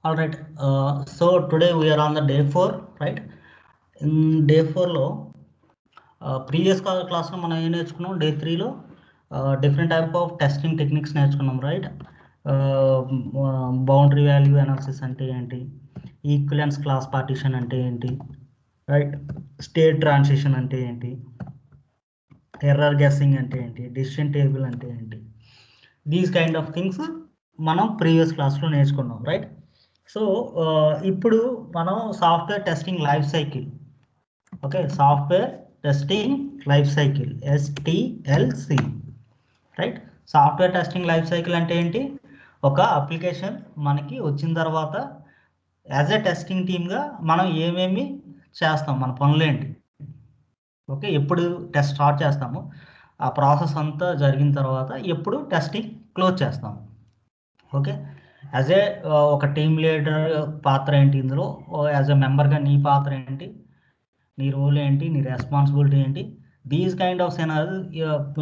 All right. So today we are on the day 4, right? In day 4 లో previous క్లాస్లో మనం ఏం నేర్చుకున్నాం? డే 3లో different type of testing techniques నేర్చుకున్నాం, రైట్? బౌండరీ వాల్యూ అనాలిసిస్ అంటే ఏంటి, ఈక్వలెన్స్ క్లాస్ పార్టిషన్ అంటే ఏంటి, రైట్? స్టేట్ ట్రాన్సిషన్ అంటే ఏంటి, ఎర్రర్ గెస్సింగ్ అంటే ఏంటి, డిసిషన్ టేబుల్ అంటే ఏంటి, దీస్ కైండ్ ఆఫ్ థింగ్స్ మనం ప్రీవియస్ క్లాస్లో నేర్చుకున్నాం, రైట్? సో ఇప్పుడు మనం software testing life cycle, okay, software testing life cycle STLC, right? Software testing life cycle అంటే ఏంటి? ఒక అప్లికేషన్ మనకి వచ్చిన తర్వాత యాజ్ ఎ టెస్టింగ్ టీమ్గా మనం ఏమేమి చేస్తాం, మన పనులు ఏంటి, ఓకే, ఎప్పుడు టెస్ట్ స్టార్ట్ చేస్తాము, ఆ ప్రాసెస్ అంతా జరిగిన తర్వాత ఎప్పుడు టెస్టింగ్ క్లోజ్ చేస్తాము, ఓకే. యాజ్ ఏ ఒక టీమ్ లీడర్ పాత్ర ఏంటి ఇందులో, యాజ్ ఎ మెంబర్గా నీ పాత్ర ఏంటి, నీ రోల్ ఏంటి, నీ రెస్పాన్సిబిలిటీ ఏంటి, దీస్ కైండ్ ఆఫ్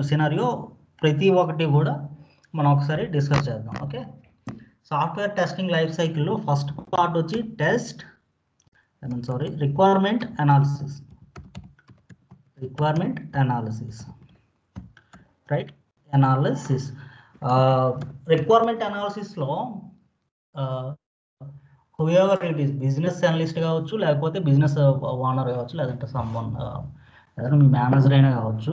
సినారియో ప్రతి ఒక్కటి కూడా మనం ఒకసారి డిస్కస్ చేద్దాం, ఓకే. సాఫ్ట్వేర్ టెస్టింగ్ లైఫ్ సైకిల్లో ఫస్ట్ పార్ట్ వచ్చి రిక్వైర్మెంట్ అనాలిసిస్, రైట్? రిక్వైర్మెంట్ అనాలిసిస్లో whoever it is, business analyst కావచ్చు, లేకపోతే బిజినెస్ ఓనర్ కావచ్చు, లేదంటే సమ్వన్ ఏదైనా మీ మేనేజర్ అయినా కావచ్చు,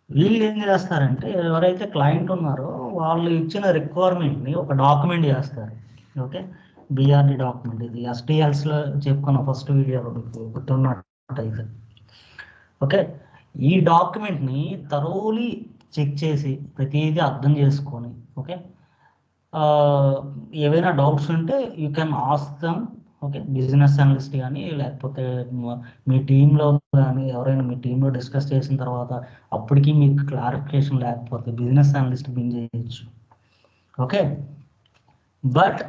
వీళ్ళు ఏం చేస్తారంటే ఎవరైతే క్లయింట్ ఉన్నారో వాళ్ళు ఇచ్చిన రిక్వైర్మెంట్ని ఒక డాక్యుమెంట్ చేస్తారు, ఓకే. బిఆర్డి డాక్యుమెంట్, ఇది STLSలో చెప్పుకున్న ఫస్ట్ వీడియోలో మీకు గుర్తున్నట్టయితే, ఓకే. ఈ డాక్యుమెంట్ని థరోలీ చెక్ చేసి ప్రతిదీ అర్థం చేసుకొని, ఓకే, ఏవైనా డౌట్స్ ఉంటే you can ask dum, okay. Business analyst కానీ లేకపోతే మీ టీంలో కానీ ఎవరైనా మీ టీంలో డిస్కస్ చేసిన తర్వాత అప్పటికి మీకు క్లారిఫికేషన్ లేకపోతే బిజినెస్ అనలిస్ట్ బిన్ చేయొచ్చు, okay. But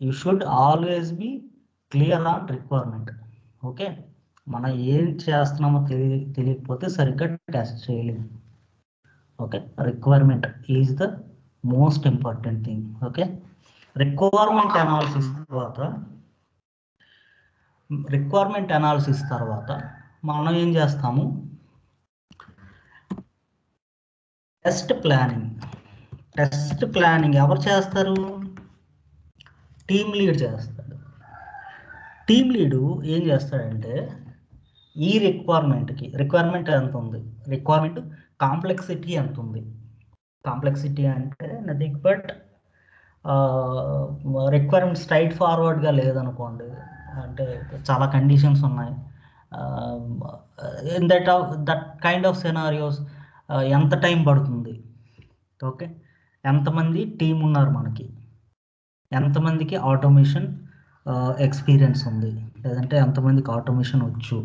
you should always be clear on requirement, okay. మనం ఏం చేస్తున్నామో తెలియకపోతే సరిగ్గా టెస్ట్ చేయలేము, okay. Requirement is the most important thing, okay. Requirement analysis తర్వాత మనం ఏం చేస్తాము? టెస్ట్ ప్లానింగ్ ఎవరు చేస్తారు? టీమ్ లీడ్ చేస్తాడు. టీమ్ లీడు ఏం చేస్తాడంటే ఈ రిక్వైర్మెంట్ ఎంత ఉంది, రిక్వైర్మెంట్ కాంప్లెక్సిటీ ఎంత ఉంది, కాంప్లెక్సిటీ అంటే నథింగ్ బట్ రిక్వైర్మెంట్ స్ట్రైట్ ఫార్వర్డ్గా లేదనుకోండి, అంటే చాలా కండిషన్స్ ఉన్నాయి, in that kind of scenarios ఎంత టైం పడుతుంది, ఓకే. ఎంతమంది టీం ఉన్నారు మనకి, ఎంతమందికి ఆటోమేషన్ ఎక్స్పీరియన్స్ ఉంది, లేదంటే ఎంతమందికి ఆటోమేషన్ వచ్చు,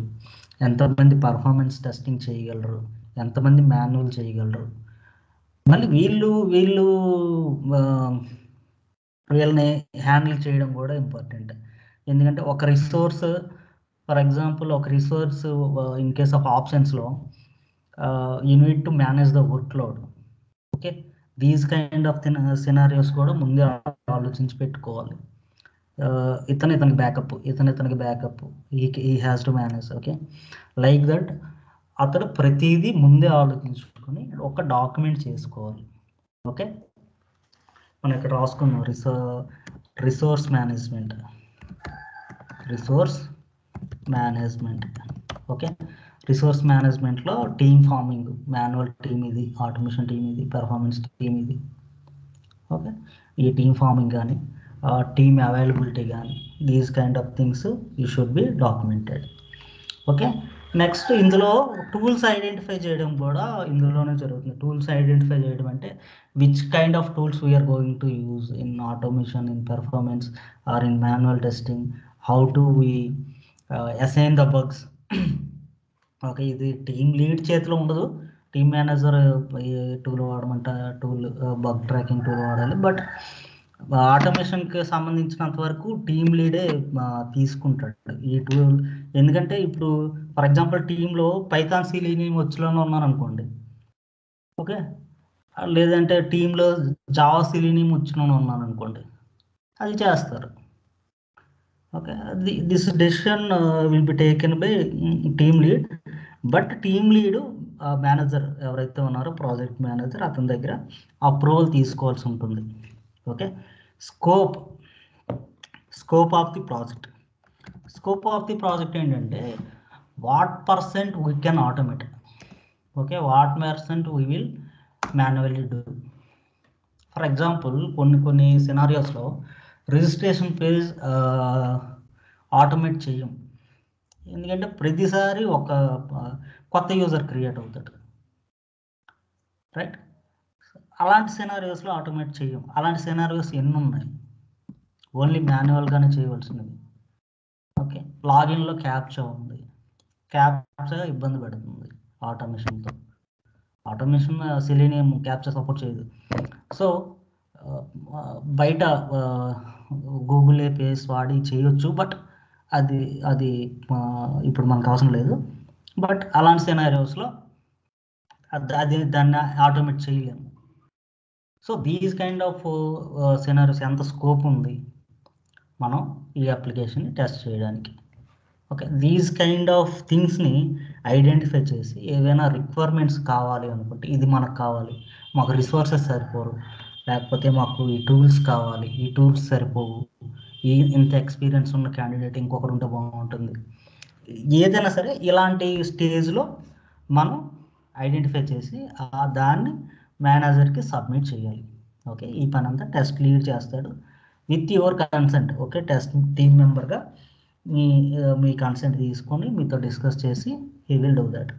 ఎంతమంది పర్ఫార్మెన్స్ టెస్టింగ్ చేయగలరు, ఎంతమంది మాన్యువల్ చేయగలరు, మళ్ళీ వీళ్ళని హ్యాండిల్ చేయడం కూడా ఇంపార్టెంట్. ఎందుకంటే ఒక రిసోర్స్, ఫర్ ఎగ్జాంపుల్ ఒక రిసోర్స్ ఇన్ కేస్ ఆఫ్ ఆప్షన్స్లో you need to manage the work load, okay. These kind of scenarios కూడా ముందే ఆలోచించి పెట్టుకోవాలి. ఇతనికి బ్యాకప్ ఈ has to manage, okay. Like that అతడు ప్రతిదీ ముందే ఆలోచించుకొని ఒక డాక్యుమెంట్ చేసుకోవాలి, ఓకే. మనం ఇక్కడ రాసుకున్నాం రిసోర్స్ మేనేజ్మెంట్, ఓకే. రిసోర్స్ మేనేజ్మెంట్లో టీమ్ ఫార్మింగ్, మాన్యువల్ టీమ్ ఇది, ఆటోమేషన్ టీమ్ ఇది, పెర్ఫార్మెన్స్ టీమ్ ఇది, ఓకే. ఈ టీమ్ ఫార్మింగ్ కానీ టీమ్ అవైలబిలిటీ కానీ these kind of things you should be documented, okay. Next ఇందులో టూల్స్ ఐడెంటిఫై చేయడం కూడా ఇందులోనే జరుగుతుంది. టూల్స్ ఐడెంటిఫై చేయడం అంటే which kind of tools we are going to use in automation, in performance or in manual testing, how to we assign the bugs, okay. ఇది team lead చేతిలో ఉండదు, టీమ్ మేనేజర్ టూల్ వాడమంట, బగ్ ట్రాకింగ్ టూల్ వాడాలి, but ఆటోమేషన్కి సంబంధించినంత వరకు team లీడే తీసుకుంటాడు ఈ టూల్. ఎందుకంటే ఇప్పుడు ఫర్ ఎగ్జాంపుల్ టీంలో పైథాన్ సిలీనియం వచ్చులోనే ఉన్నాను అనుకోండి, ఓకే. లేదంటే టీంలో జావా సిలీనియం వచ్చులోనే ఉన్నాను అనుకోండి, అది చేస్తారు. Okay, this decision will be taken by team lead. But team lead manager ఎవరైతే ఉన్నారో ప్రాజెక్ట్ మేనేజర్ అతని దగ్గర అప్రూవల్ తీసుకోవాల్సి ఉంటుంది. Okay, scope of the project. Scope of the project ఏంటంటే what percent we can automate, okay, what percent we will manually do. For example కొన్ని సినారియోస్లో registration page automate చేయం, ఎందుకంటే ప్రతిసారి ఒక కొత్త యూజర్ క్రియేట్ అవుతాడు, రైట్. అలాంటి సినారియోస్లో ఆటోమేట్ చేయం. అలాంటి సినారియోస్ ఎన్ని ఉన్నాయి, ఓన్లీ మాన్యువల్గానే చేయవలసినవి. ఓకే, లాగిన్లో క్యాప్చా ఉంది, క్యాప్చా ఇబ్బంది పెడుతుంది ఆటోమేషన్తో. ఆటోమేషన్ సెలీనియం క్యాప్చా సపోర్ట్ చేయదు. సో బయట గూగుల్ ఏపీఎస్ వాడి చేయొచ్చు, బట్ అది ఇప్పుడు మనకు అవసరం లేదు. బట్ అలాంటి సినారియోస్లో దాన్ని ఆటోమేట్ చేయలేము. So these kind of scenarios ఎంత స్కోప్ ఉంది మనం ఈ అప్లికేషన్ని టెస్ట్ చేయడానికి. ఓకే, దీస్ కైండ్ ఆఫ్ థింగ్స్ని ఐడెంటిఫై చేసి ఏవైనా రిక్వైర్మెంట్స్ కావాలి అనుకుంటే, ఇది మనకు కావాలి, మాకు రిసోర్సెస్ సరిపోరు, లేకపోతే మాకు ఈ టూల్స్ కావాలి, ఈ టూల్స్ సరిపోవు, ఇంత ఎక్స్పీరియన్స్ ఉన్న క్యాండిడేట్ ఇంకొకరు ఉంటే బాగుంటుంది, ఏదైనా సరే ఇలాంటి స్టేజ్లో మనం ఐడెంటిఫై చేసి దాన్ని మేనేజర్కి సబ్మిట్ చేయాలి. ఓకే, ఈ పని అంతా టెస్ట్ లీడ్ చేస్తాడు with your consent. Okay, test team మెంబర్గా మీ కన్సెంట్ తీసుకొని మీతో డిస్కస్ చేసి he will do that.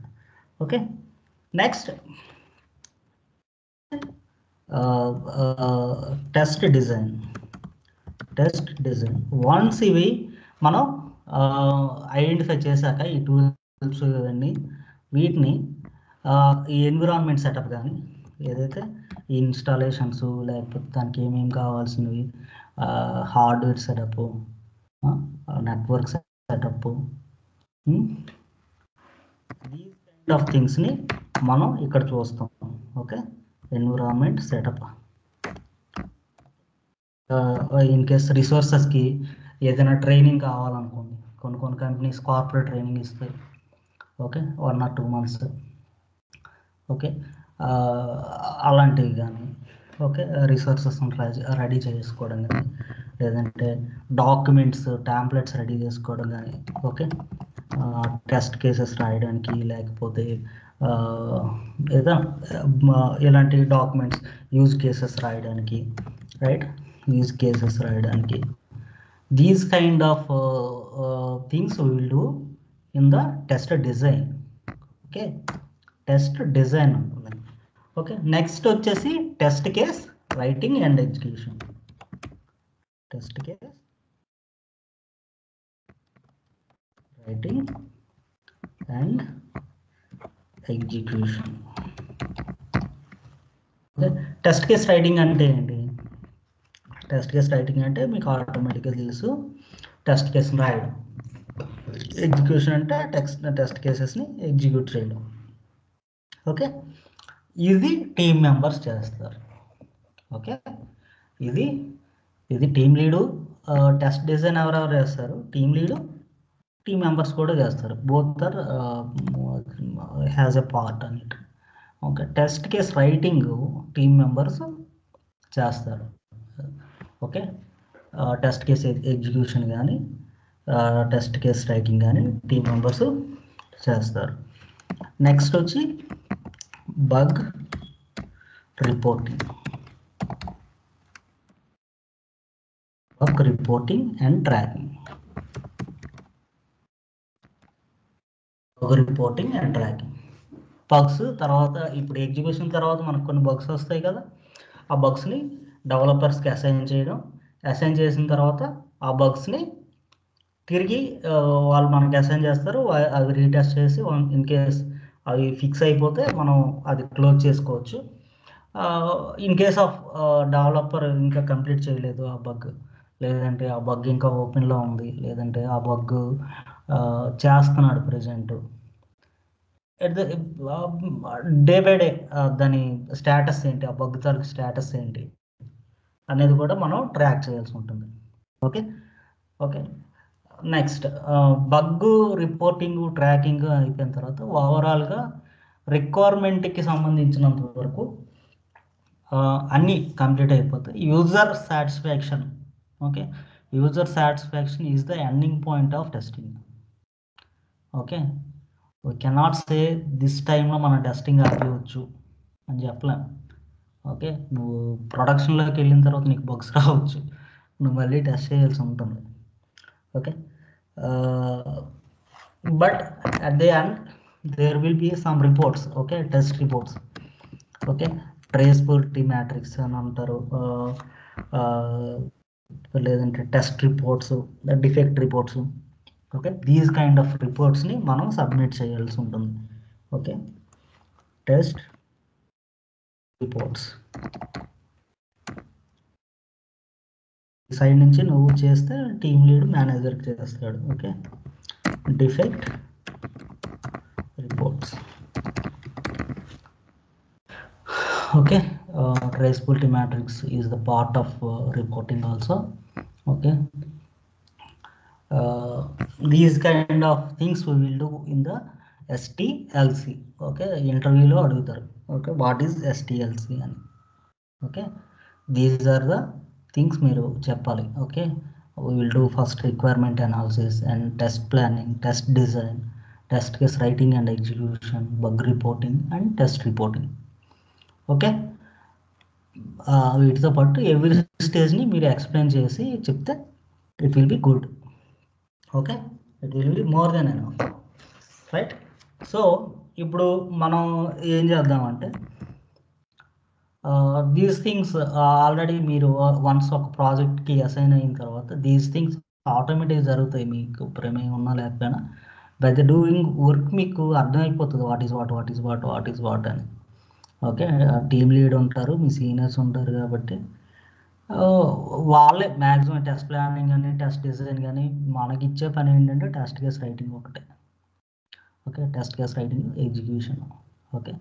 Okay, next test design. Once ఇవి మనం ఐడెంటిఫై చేశాక ఈ టూల్స్ ఇవన్నీ, వీటిని ఈ ఎన్విరాన్మెంట్ సెటప్ కానీ ఏదైతే ఈ ఇన్స్టాలేషన్స్, లేకపోతే దానికి ఏమేమి కావాల్సినవి, hardware setup, network setup, these kind of థింగ్స్ని మనం ఇక్కడ చూస్తాం. Okay, environment setup. In case రిసోర్సెస్కి ఏదైనా ట్రైనింగ్ కావాలనుకోండి, కొన్ని కంపెనీస్ కార్పొరేట్ ట్రైనింగ్ ఇస్తాయి. Okay, 1 or 2 months. ఓకే, అలాంటివి కానీ, ఓకే, రిసోర్సెస్ రెడీ చేసుకోవడం కానీ, లేదంటే డాక్యుమెంట్స్ టాంప్లెట్స్ రెడీ చేసుకోవడం కానీ, ఓకే, టెస్ట్ కేసెస్ రాయడానికి, లేకపోతే ఏదైనా ఇలాంటి డాక్యుమెంట్స్ యూజ్ కేసెస్ రాయడానికి, రైట్, యూజ్ కేసెస్ రాయడానికి, these kind of things we will do in the test design. Okay, test design ఉంటుంది. ఓకే, నెక్స్ట్ వచ్చేసి test case writing and execution. Test case writing and execution. Okay, test case writing అంటే ఏంటి? Test case writing అంటే మీకు ఆటోమేటిక్గా తెలుసు, test కేసుని రాయడం. ఎగ్జిక్యూషన్ అంటే టెస్ట్ కేసెస్ని ఎగ్జిక్యూట్ చేయడం. ఓకే, ఇది టీమ్ మెంబర్స్ చేస్తారు. ఓకే, ఇది టీమ్ లీడు. టెస్ట్ డిజైన్ ఎవరెవరు చేస్తారు? టీమ్ లీడు, టీమ్ మెంబర్స్ కూడా చేస్తారు. Both are has a part అని. Okay, test case writing team members చేస్తారు. ఓకే, టెస్ట్ కేస్ ఎగ్జిక్యూషన్ కానీ టెస్ట్ కేస్ రైటింగ్ కానీ టీమ్ మెంబర్స్ చేస్తారు. నెక్స్ట్ వచ్చి bug reporting. And tracking. Bugs తర్వాత, ఇప్పుడు ఎగ్జిక్యూషన్ తర్వాత మనకు కొన్ని బగ్స్ వస్తాయి కదా, ఆ బగ్స్ని డెవలపర్స్కి అసైన్ చేసిన తర్వాత ఆ బగ్స్ని తిరిగి వాళ్ళు మనకి అసైన్ చేస్తారు. అవి రీటెస్ట్ చేసి ఇన్ కేస్ అవి ఫిక్స్ అయిపోతే మనం అది క్లోజ్ చేసుకోవచ్చు. ఇన్ కేస్ ఆఫ్ డెవలపర్ ఇంకా కంప్లీట్ చేయలేదు ఆ బగ్, లేదంటే ఆ బగ్ ఇంకా ఓపెన్లో ఉంది, లేదంటే ఆ బగ్ చేస్తున్నాడు ప్రజెంట్, డే బై డే దాని స్టేటస్ ఏంటి, ఆ బగ్ తాలూకు స్టేటస్ ఏంటి, అనేది కూడా మనం ట్రాక్ చేయాల్సి ఉంటుంది. Okay okay next bug reporting tracking అయిపోయిన తర్వాత ఓవరాల్గా రిక్వైర్మెంట్కి సంబంధించినంత వరకు అన్నీ కంప్లీట్ అయిపోతాయి. User satisfaction, okay, user satisfaction is the ending point of testing. Okay, we cannot say this టైంలో మనం టెస్టింగ్ ఆపేయవచ్చు అని చెప్పలేం. ఓకే, నువ్వు ప్రొడక్షన్లోకి వెళ్ళిన తర్వాత నీకు బగ్స్ రావచ్చు, నువ్వు మళ్ళీ టెస్ట్ చేయాల్సి ఉంటుంది. Okay, but at the end there will be some reports, okay, test reports. Okay, traceability matrix అని అంటారు, లేదంటే test reports, defect reports. Okay, these kind of రిపోర్ట్స్ని మనం సబ్మిట్ చేయాల్సి ఉంటుంది. ఓకే, టెస్ట్ రిపోర్ట్స్ సైడ్ నుంచి నువ్వు చేస్తే టీమ్ లీడ్ మేనేజర్కి చేస్తాడు. Okay, defect reports. Okay, traceability matrix is the part of reporting also. Okay, these kind of things we will do in the STLC. Okay, interview lo adugutaru. Okay, what is STLC ani. Okay, these are the things meeru cheppali. Okay, we will do first requirement analysis and test planning, test design, test case writing and execution, bug reporting and test reporting. Okay, వీటితో పాటు every స్టేజ్ని మీరు explain చేసి చెప్తే it will be good. Okay, it will be more than enough, right? So ఇప్పుడు మనం ఏం చేద్దామంటే these things already మీరు వన్స్ ఒక ప్రాజెక్ట్కి అసైన్ అయిన తర్వాత దీస్ థింగ్స్ ఆటోమేటిక్గా జరుగుతాయి, మీకు ప్రమేయం ఉన్నా లేకపోయినా. బై ద డూయింగ్ వర్క్ మీకు అర్థమైపోతుంది వాట్ ఈస్ వాట్ అని. ఓకే, టీమ్ లీడ్ ఉంటారు, మీ సీనియర్స్ ఉంటారు కాబట్టి వాళ్ళే మ్యాక్సిమం టెస్ట్ ప్లానింగ్ కానీ టెస్ట్ డిజైన్ కానీ మనకి ఇచ్చే పని ఏంటంటే టెస్ట్ కేస్ రైటింగ్ ఒకటే. Okay, test case writing execution. Okay,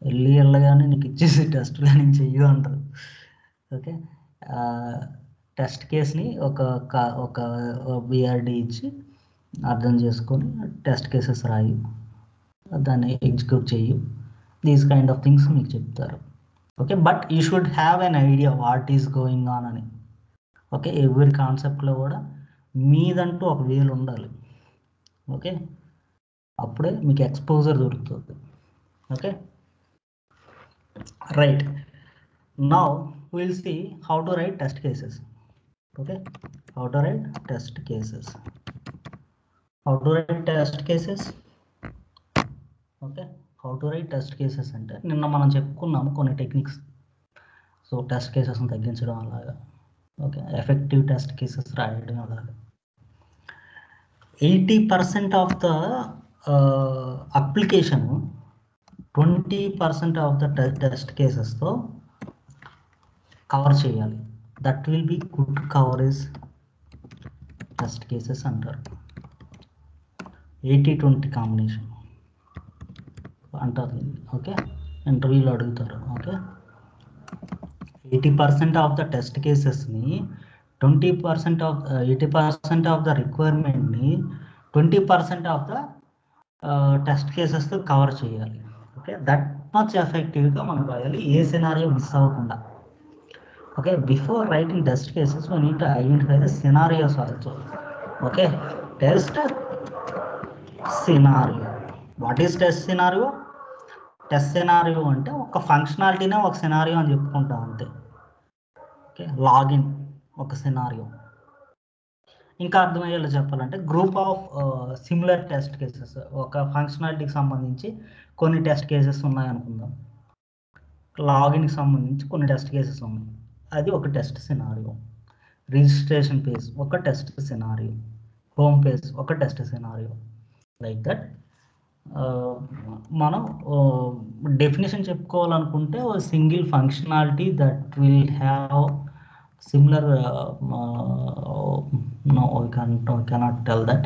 వెళ్ళగానే నీకు ఇచ్చేసి టెస్ట్ ప్లానింగ్ చెయ్యు అంటారు. ఓకే, టెస్ట్ కేస్ని ఒక బిఆర్డి ఇచ్చి అర్థం చేసుకొని టెస్ట్ కేసెస్ రాయి, దాన్ని ఎగ్జిక్యూట్ చెయ్యి, దీస్ కైండ్ ఆఫ్ థింగ్స్ మీకు చెప్తారు. Okay, but you should have an idea what is going on అని. ఓకే, ఎవ్రీ కాన్సెప్ట్లో కూడా మీదంటూ ఒక వేలు ఉండాలి. ఓకే, అప్పుడే మీకు ఎక్స్పోజర్ దొరుకుతుంది. Okay, right. Now will see how to write test cases. Okay, how to write test cases. Okay, how to write test cases అంటే నిన్న మనం చెప్పుకున్నాము కొన్ని టెక్నిక్స్. సో టెస్ట్ కేసెస్ని తగ్గించడం అలాగా. ఓకే, ఎఫెక్టివ్ టెస్ట్ కేసెస్ రాయడం అలాగా. 80% of the application 20% of the test కేసెస్తో కవర్ చేయాలి. That will be good coverage test cases అంటారు. 80-20 కాంబినేషన్ అంటారు. ఓకే, ఇంటర్వ్యూలో అడుగుతారు. ఓకే, 80% ఆఫ్ ద టెస్ట్ కేసెస్ని 80% ఆఫ్ ద రిక్వైర్మెంట్ని 20% ఆఫ్ ద టెస్ట్ కేసెస్తో కవర్ చేయాలి. ఓకే, దట్ మచ్ ఎఫెక్టివ్గా మనం రాయాలి, ఏ సినారియో మిస్ అవ్వకుండా. Okay, before writing test cases we need to identify the scenarios also. Okay, test scenario. What is test scenario? Test scenario అంటే ఒక ఫంక్షనాలిటీనే ఒక సినారియో అని చెప్పుకుంటాం అంతే. ఓకే, లాగిన్ ఒక సినారియో. ఇంకా అర్థమయ్యేలా చెప్పాలంటే group of similar test cases. ఒక ఫంక్షనాలిటీకి సంబంధించి కొన్ని టెస్ట్ కేసెస్ ఉన్నాయనుకుందాం, లాగిన్కి సంబంధించి కొన్ని టెస్ట్ కేసెస్ ఉన్నాయి, అది ఒక టెస్ట్ సినారియో. రిజిస్ట్రేషన్ పేజ్ ఒక టెస్ట్ సినారియో, హోమ్ పేజ్ ఒక టెస్ట్ సినారియో. లైక్ దట్ మనం డెఫినేషన్ చెప్పుకోవాలనుకుంటే single functionality that will have similar no we cannot tell that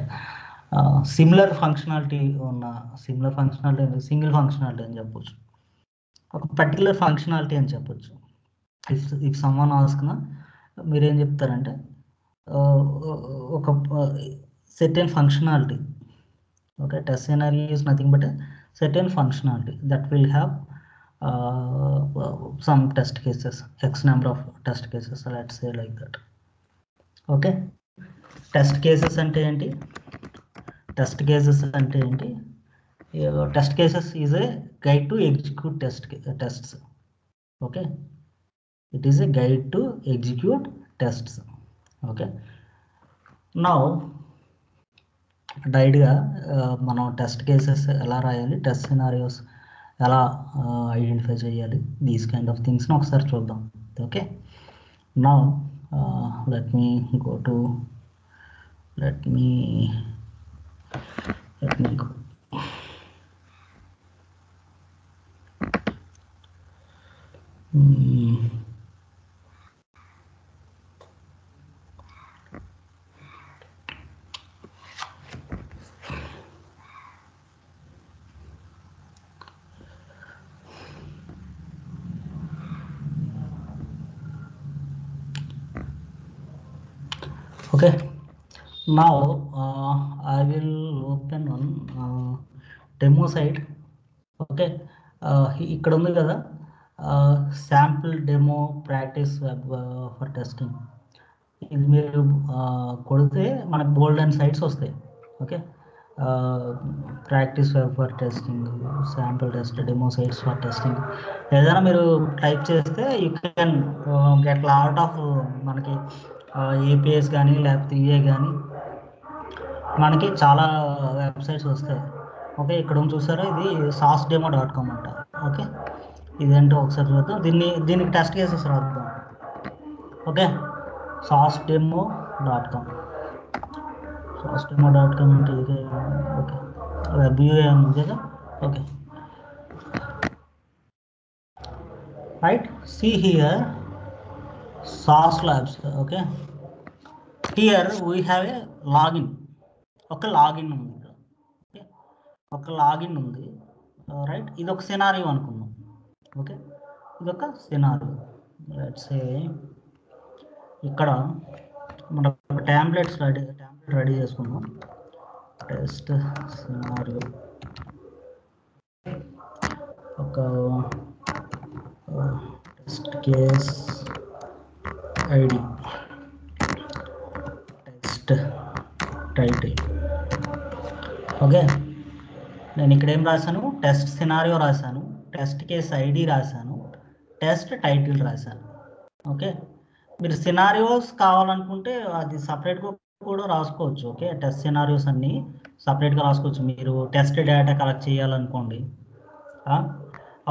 similar functionality ఉన్న సింగిల్ ఫంక్షనాలిటీ అని చెప్పొచ్చు, ఒక పర్టికులర్ ఫంక్షనాలిటీ అని చెప్పొచ్చు. ఇఫ్ సమ్వన్ ఆస్క్నా మీరేం చెప్తారంటే ఒక certain functionality. Okay, test scenario is nothing but a certain functionality that will have some test cases, x number of test cases, let's say like that. Okay, test cases ante enti? Test cases ante enti? Test cases is a guide to execute tests. Okay, it is a guide to execute tests. Okay, now డైరెక్ట్గా మనం test cases ఎలా రాయాలి, test scenarios ఎలా identify చేయాలి, these kind of థింగ్స్ని ఒకసారి చూద్దాం. Okay, now let me go to let me go okay, now I will open one demo site. Okay, ఇక్కడ ఉంది కదా sample demo practice web for testing. ఇది మీరు కొడితే మనకు బోల్డ్ అండ్ సైట్స్ వస్తాయి. Okay, practice web for testing, sample test, demo sites for testing ఏదైనా మీరు టైప్ చేస్తే you can get lot of మనకి ఏపీఎస్ కానీ లేకపోతే యూఏ కానీ మనకి చాలా వెబ్సైట్స్ వస్తాయి. ఓకే, ఇక్కడ చూసారా, ఇది sasdemo.com అంట. ఓకే, ఇదేంటో ఒకసారి చూద్దాం. దీనికి టెస్ట్ కేసెస్ రాద్దాం. ఓకే, sasdemo.com అంటే ఇది. ఓకే, వెబ్ యూఏ ఉంది కదా. Okay, right, see here SAS Labs. Okay, here we have a login. ఒక లాగిన్ ఉంది, ఓకే, ఒక లాగిన్ ఉంది. రైట్, ఇది ఒక సినారియో అనుకుందాం. ఓకే, ఇదొక సినారియో. లెట్స్ సే ఇక్కడ మనం ఒక టెంప్లెట్ రెడీ చేసుకుందాం. టెస్ట్ సినారియో, ఒక test case ID, test title. Okay, నేను ఇక్కడ ఏం రాశాను, టెస్ట్ సినారియో రాశాను, టెస్ట్ కేస్ ఐడి రాశాను, టెస్ట్ టైటిల్ రాశాను. ఓకే, మీరు సినారియోస్ కావాలనుకుంటే అది సపరేట్గా కూడా రాసుకోవచ్చు. ఓకే, టెస్ట్ సినారియోస్ అన్నీ సపరేట్గా రాసుకోవచ్చు. మీరు టెస్ట్ డేటా కలెక్ట్ చేయాలనుకోండి,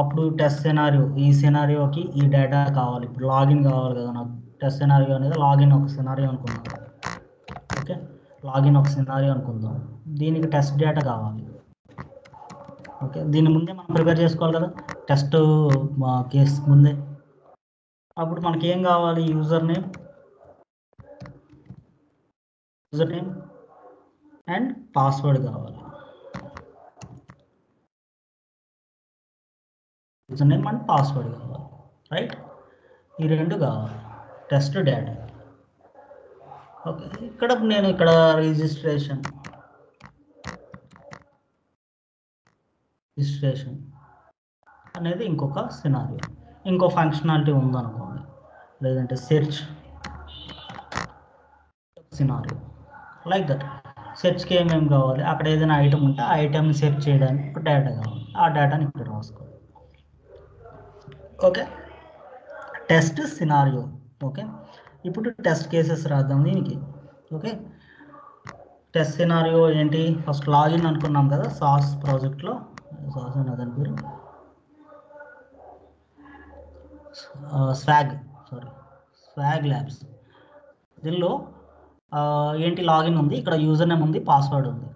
అప్పుడు టెస్ట్ సినారియో, ఈ సినారియోకి ఈ డేటా కావాలి. ఇప్పుడు లాగిన్ కావాలి కదా నాకు. టెస్ట్ సినారియో అనేది లాగిన్ ఒక సినారియో అనుకుందాం. ఓకే, లాగిన్ ఒక సినారియో అనుకుందాం, దీనికి టెస్ట్ డేటా కావాలి. ఓకే, దీని ముందే మనం ప్రిపేర్ చేసుకోవాలి కదా, టెస్ట్ కేస్ ముందే. అప్పుడు మనకి ఏం కావాలి, యూజర్ నేమ్ అండ్ పాస్వర్డ్ కావాలి. యూజర్ నేమ్ అండ్ పాస్వర్డ్ కావాలి. రైట్, ఈ రెండు కావాలి, టెస్ట్ డేటా. ఓకే, నేను ఇక్కడ రిజిస్ట్రేషన్ అనేది ఇంకొక సినారియో, ఇంకో ఫంక్షనాలిటీ ఉందనుకోండి, లేదంటే సెర్చ్ సినారియో, లైక్ దట్. సెర్చ్కి ఏమేమి కావాలి, అక్కడ ఏదైనా ఐటమ్ ఉంటే ఆ ఐటమ్ని సెర్చ్ చేయడానికి ఒక డేటా కావాలి, ఆ డేటాని ఇక్కడ రాసుకోవాలి. Okay, test scenario. ఓకే, ఇప్పుడు టెస్ట్ కేసెస్ రాద్దాం దీనికి. ఓకే, టెస్ట్ సినారియో ఏంటి, ఫస్ట్ లాగిన్ అనుకున్నాం కదా సాస్ ప్రాజెక్ట్లో. సాస్ అని అదని పేరు, స్వాగ్ ల్యాబ్స్. దీనిలో ఏంటి, లాగిన్ ఉంది, ఇక్కడ యూజర్ నేమ్ ఉంది, పాస్వర్డ్ ఉంది.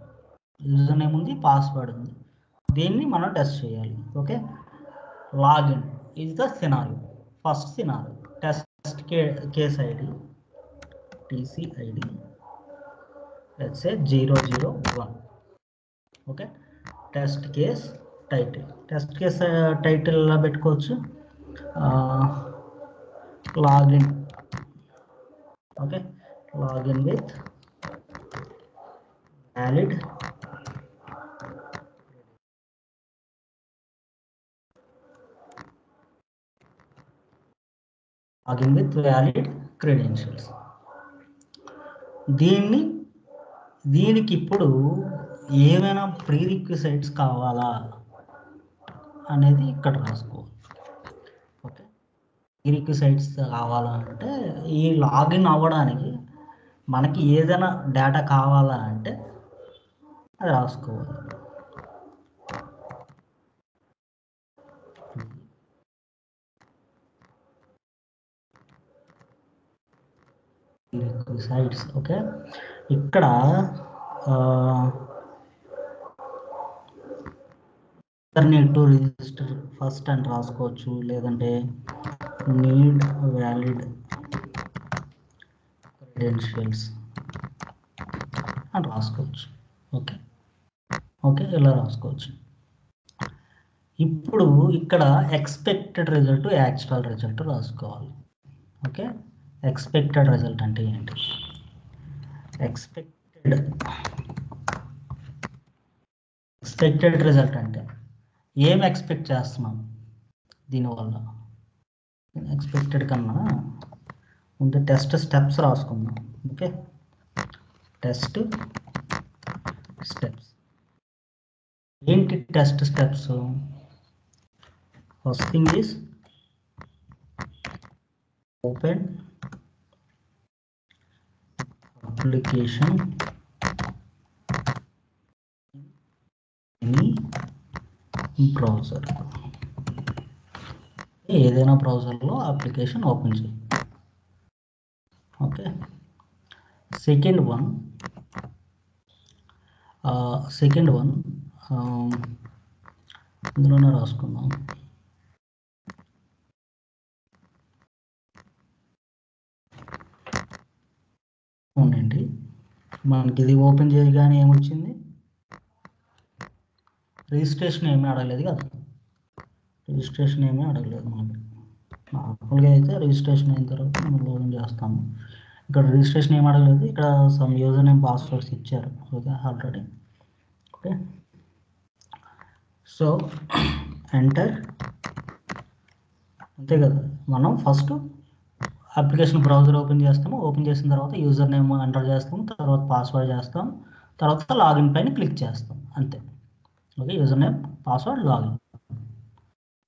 దీన్ని మనం టెస్ట్ చేయాలి. Okay, login is the scenario, first scenario. Test case ID, TC ID, let's say 001. Okay, test case title ఎలా పెట్టుకోవచ్చు, login. Okay, login with valid credentials. దీనికి ఇప్పుడు ఏమైనా ప్రీ రిక్విజైట్స్ కావాలా అనేది ఇక్కడ రాసుకోవాలి. ఓకే, ప్రీ రిక్విజైట్స్ కావాలంటే ఈ లాగిన్ అవ్వడానికి మనకి ఏదైనా డేటా కావాలా అంటే అది రాసుకోవాలి. రిక్విజైట్స్. ఓకే, ఇక్కడ నీడ్ టు రిజిస్టర్ ఫస్ట్ అని రాసుకోవచ్చు, లేదంటే నీడ్ వ్యాలిడ్ క్రెడెన్షియల్స్ అని రాసుకోవచ్చు. ఓకే, ఇలా రాసుకోవచ్చు. ఇప్పుడు ఇక్కడ ఎక్స్పెక్టెడ్ రిజల్ట్, యాక్చువల్ రిజల్ట్ రాసుకోవాలి. ఓకే, ఎక్స్పెక్టెడ్ రిజల్ట్ అంటే ఏంటి? ఎక్స్పెక్టెడ్ రిజల్ట్ అంటే ఏం ఎక్స్పెక్ట్ చేస్తున్నాం దీనివల్ల? ఎక్స్పెక్టెడ్ కన్నా ముందు టెస్ట్ స్టెప్స్ రాసుకుందాం. ఓకే, టెస్ట్ స్టెప్స్ ఏంటి? Test steps first thing is open application any browser. ఏదైనా బ్రౌజర్లో అప్లికేషన్ ఓపెన్ చేయి. ఓకే, సెకండ్ వన్ ఇందులోనే రాసుకుందాం. అవునండి, మనకి ఇది ఓపెన్ చేయగానే ఏమొచ్చింది? రిజిస్ట్రేషన్ ఏమీ అడగలేదు కదా, రిజిస్ట్రేషన్ ఏమీ అడగలేదు మనకి. నార్మల్గా అయితే రిజిస్ట్రేషన్ అయిన తర్వాత మనం లోన్ చేస్తాము. ఇక్కడ రిజిస్ట్రేషన్ ఏమి అడగలేదు. ఇక్కడ సమ్ యూజర్ నేమ్ పాస్వర్డ్స్ ఇచ్చారు. Okay, already. Okay, so enter, అంతే కదా. మనం ఫస్ట్ అప్లికేషన్ బ్రౌజర్ ఓపెన్ చేస్తాము. ఓపెన్ చేసిన తర్వాత యూజర్ నేమ్ ఎంటర్ చేస్తాము, తర్వాత పాస్వర్డ్ చేస్తాం, తర్వాత లాగిన్ పైన క్లిక్ చేస్తాం, అంతే. Okay, user name, password, login.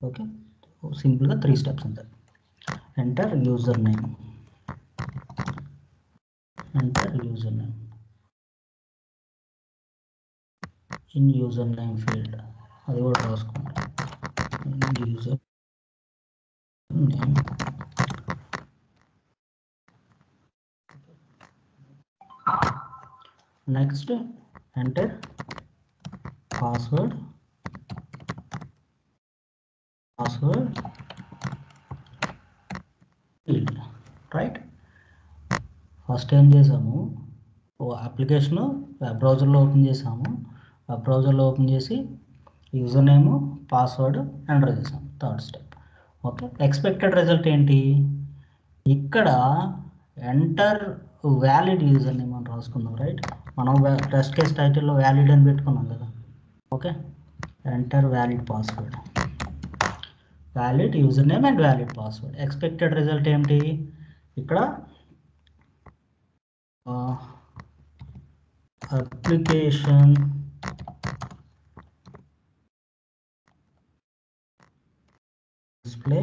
Okay, సింపుల్గా 3 స్టెప్స్ ఉంటాయి. Enter user name, in user name field అది కూడా రాసుకుంటాం. In user name. Next enter password field. Right, first ఏం చేసాము? అప్లికేషన్ వెబ్ బ్రౌజర్లో ఓపెన్ చేసాము. వెబ్ బ్రౌజర్లో ఓపెన్ చేసి యూజర్ నేమ్, పాస్వర్డ్ ఎంటర్ చేసాము. Third step. Okay, expected result ఏంటి? ఇక్కడ ఎంటర్ వ్యాలిడ్ యూజర్ నేమ్ అని రాసుకుందాం. రైట్, మనం టెస్ట్ కేస్ టైటిల్లో వ్యాలిడ్ అని పెట్టుకున్నాం కదా. Okay, enter valid password, valid user name and valid password. Expected result ఏంటి? ఇక్కడ application display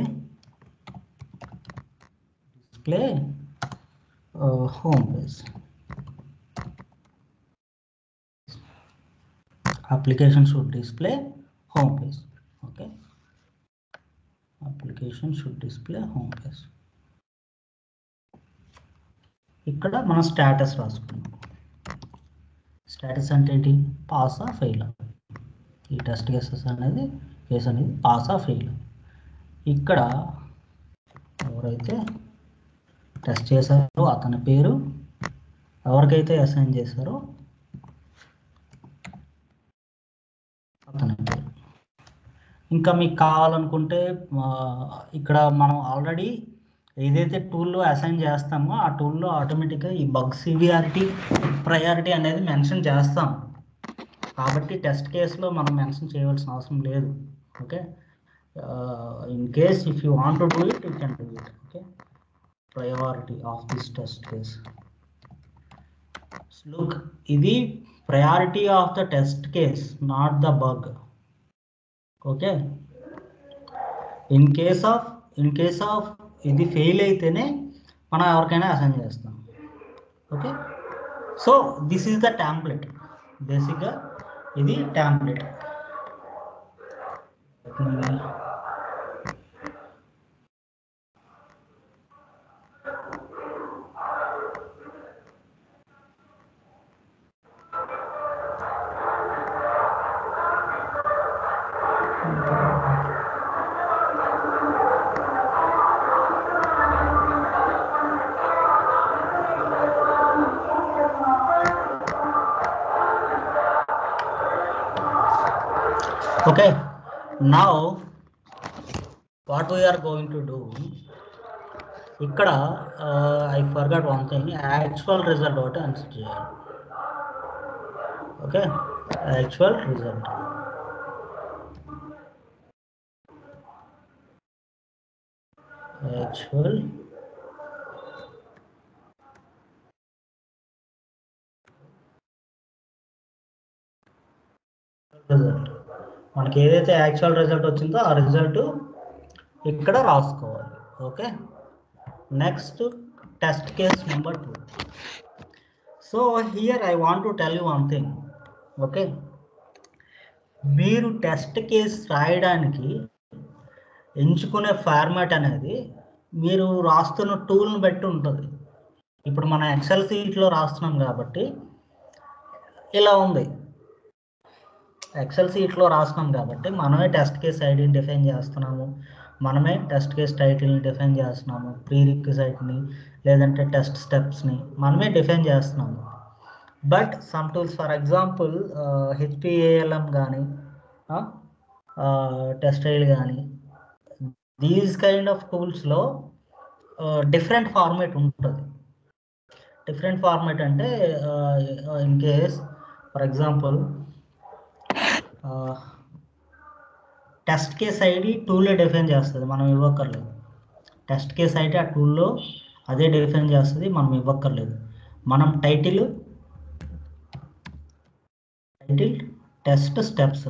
home page. Application should display home page. Okay, application should display home page. ఇక్కడ మనం status రాసుకున్నాం. Status అంటే ఏంటి? పాస్ ఆ ఫెయిల్. ఈ test case అనేది పాస్ ఆ ఫెయిల్. ఇక్కడ ఎవరైతే టెస్ట్ చేశారో అతని పేరు, ఎవరికైతే అసైన్ చేశారో అతని పేరు. ఇంకా మీకు కావాలనుకుంటే ఇక్కడ మనం ఆల్రెడీ ఏదైతే టూల్లో అసైన్ చేస్తామో ఆ టూల్లో ఆటోమేటిక్గా ఈ బగ్ సివియారిటీ ప్రయారిటీ అనేది మెన్షన్ చేస్తాం. కాబట్టి టెస్ట్ కేసులో మనం మెన్షన్ చేయవలసిన అవసరం లేదు. Okay, in case if you want to do it you can do it. Okay, priority of this test case. Look, ఇది priority of the test case, not the bug. Okay, in case of ఇది fail అయితేనే మనం ఎవరికైనా assign చేస్తాం. Okay, so this is the template. బేసిక్గా ఇది template. Okay, now what we are going to do, ఇక్కడ I forgot one thing, actual result ఒకటి answer చేయాలి. Okay, actual result. Actual result, మనకి ఏదైతే యాక్చువల్ రిజల్ట్ వచ్చిందో ఆ రిజల్ట్ ఇక్కడ రాసుకోవాలి. Okay, next test case number 2. So here I want to tell you one thing. Okay, మీరు టెస్ట్ కేస్ రాయడానికి ఎంచుకునే ఫార్మాట్ అనేది మీరు రాస్తున్న టూల్ని బట్టి ఉంటుంది. ఇప్పుడు మనం ఎక్సెల్ షీట్లో రాస్తున్నాం కాబట్టి ఇలా ఉంది. ఎక్సెల్ షీట్లో రాస్తున్నాం కాబట్టి మనమే టెస్ట్ కేస్ ఐడిని డిఫైన్ చేస్తున్నాము, మనమే టెస్ట్ కేస్ టైటిల్ని డిఫైన్ చేస్తున్నాము, ప్రీ రిక్విజైట్ని లేదంటే టెస్ట్ స్టెప్స్ని మనమే డిఫైన్ చేస్తున్నాము. But some tools, for example HP ALM కానీ టెస్ట్ రైల్ కానీ, దీస్ కైండ్ ఆఫ్ టూల్స్లో డిఫరెంట్ ఫార్మేట్ ఉంటుంది. డిఫరెంట్ ఫార్మేట్ అంటే in case for example test case ID టూల్లో డిఫైన్ చేస్తుంది, మనం ఇవ్వక్కర్లేదు. టెస్ట్ కేస్ ఐడి ఆ టూల్లో అదే డిఫైన్ చేస్తుంది, మనం ఇవ్వక్కర్లేదు. మనం title test steps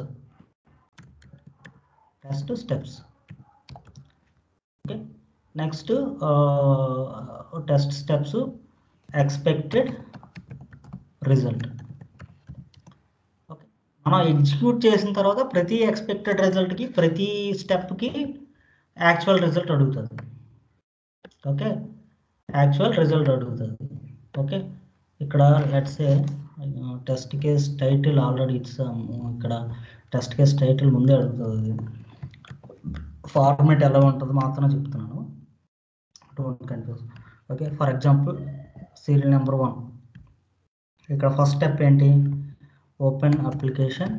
okay, next test steps expected result. Okay, మనం ఎగ్జిక్యూట్ చేసిన తర్వాత ప్రతి ఎక్స్పెక్టెడ్ రిజల్ట్కి ప్రతి స్టెప్కి యాక్చువల్ రిజల్ట్ అడుగుతుంది. ఓకే, యాక్చువల్ రిజల్ట్ అడుగుతుంది. ఓకే, ఇక్కడ let's say test case title already ఇచ్చాము. ఇక్కడ టెస్ట్ కేస్ టైటిల్ ముందే అడుగుతుంది. ఫార్మేట్ ఎలా ఉంటుందో మాత్రం చెప్తున్నాను, don't confuse. Okay, for example serial number 1. ఇక్కడ ఫస్ట్ స్టెప్ ఏంటి? Open application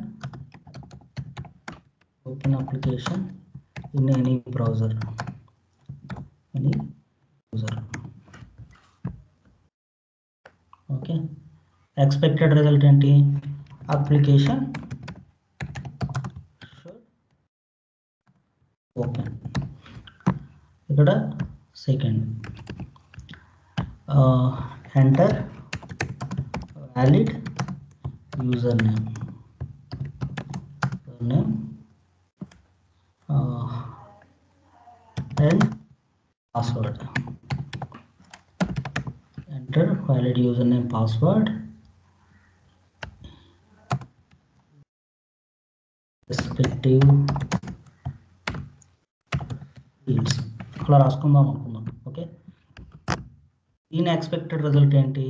in any browser. Okay, expected result ఏంటి? Application open. ఇక్కడ second enter valid user name and password. Enter valid username, password, respective fields అలా రాసుకుందాం అనుకుందాం. Okay, దీని expected result ఏంటి?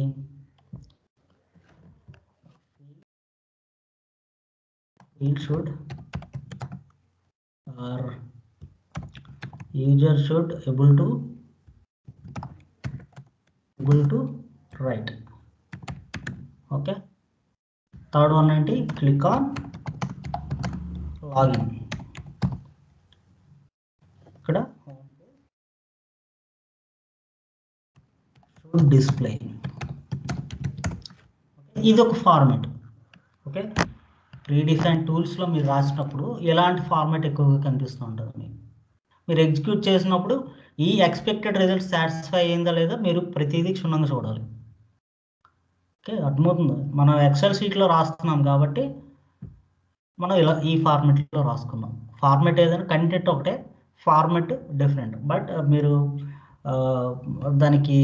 field should or user should able to write. Okay, third one ఏంటి? Click on login. ఇక్కడ to display. ఇది ఒక format. Okay, predefine టూల్స్లో మీరు రాసినప్పుడు ఎలాంటి ఫార్మాట్ ఎక్కువగా కనిపిస్తూ ఉంటుంది మీకు. మీరు ఎగ్జిక్యూట్ చేసినప్పుడు ఈ ఎక్స్పెక్టెడ్ రిజల్ట్ సాటిస్ఫై అయిందా లేదా మీరు ప్రతిదీ క్షుణ్ణంగా చూడాలి. ఓకే, అర్థమవుతుంది. మనం ఎక్సెల్ షీట్లో రాస్తున్నాం కాబట్టి మనం ఇలా ఈ ఫార్మెట్లో రాసుకున్నాం. ఫార్మెట్ ఏదైనా కంటెంట్ ఒకటే, ఫార్మెట్ డిఫరెంట్. బట్ మీరు దానికి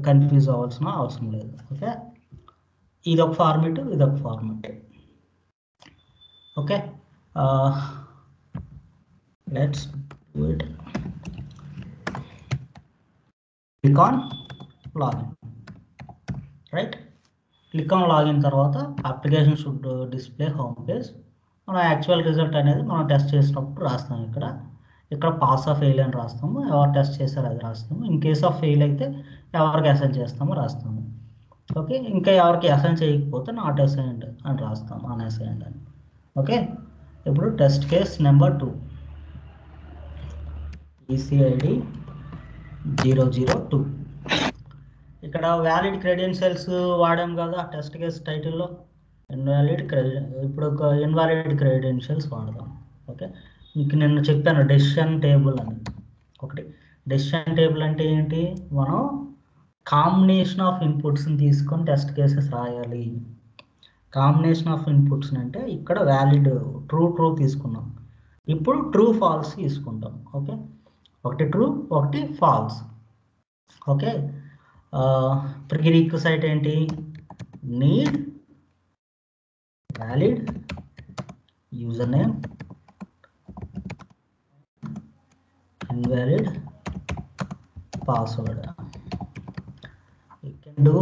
కన్ఫ్యూజ్ అవ్వాల్సిన అవసరం లేదు. ఓకే, ఇదొక ఫార్మెట్, ఇదొక format. Okay, let's do it. Click on login. Right, click on login తర్వాత application should display home page. మనం యాక్చువల్ రిజల్ట్ అనేది మనం టెస్ట్ చేసినప్పుడు రాస్తాం. ఇక్కడ పాస్ ఆఫ్ ఫెయిల్ అని రాస్తాము. ఎవరు టెస్ట్ చేశారో అది రాస్తాము. ఇన్ కేస్ ఆఫ్ ఫెయిల్ అయితే ఎవరికి అసైన్ చేస్తామో రాస్తాము. ఓకే, ఇంకా ఎవరికి అసైన్ చేయకపోతే నాట్ అసైన్డ్ అని రాస్తాము, అన్అసైన్డ్ అని. ఓకే, ఇప్పుడు టెస్ట్ కేస్ నెంబర్ 2 ECID 002. ఇక్కడ వ్యాలిడ్ క్రెడెన్షియల్స్ వాడాం కదా టెస్ట్ కేస్ టైటిల్లో. ఇప్పుడు ఒక ఇన్వాలిడ్ క్రెడెన్షియల్స్ వాడదాం. ఓకే, మీకు నిన్న చెప్పాను డెసిషన్ టేబుల్ అని. ఒకటి డెసిషన్ టేబుల్ అంటే ఏంటి, మనం కాంబినేషన్ ఆఫ్ ఇన్పుట్స్ని తీసుకొని టెస్ట్ కేసెస్ రాయాలి. కాంబినేషన్ ఆఫ్ ఇన్పుట్స్ అంటే ఇక్కడ వ్యాలిడ్ ట్రూ తీసుకున్నాం. ఇప్పుడు ట్రూ ఫాల్స్ తీసుకుంటాం. ఓకే, ఒకటి ట్రూ, ఒకటి ఫాల్స్. ఓకే, ప్రీరిక్విజైట్ ఏంటి, need valid user name, invalid password. You can do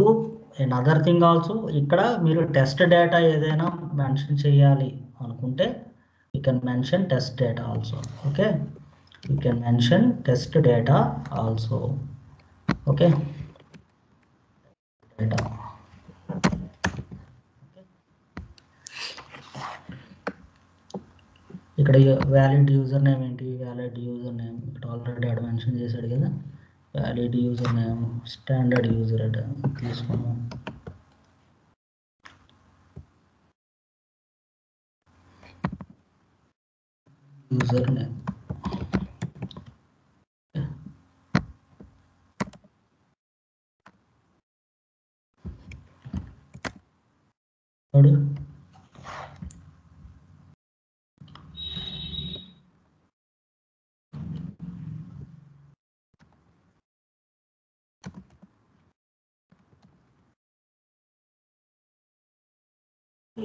another thing also. ఇక్కడ మీరు టెస్ట్ డేటా ఏదైనా మెన్షన్ చేయాలి అనుకుంటే you can mention test data also. Okay, you can mention test data also. Okay, data. ఇక్కడ valid user name ఏంటి, valid user name ఇక్కడ already అక్కడ mention చేశాడు కదా. Valid user name standard user అట తీసుకున్నాం. యూజర్ నేమ్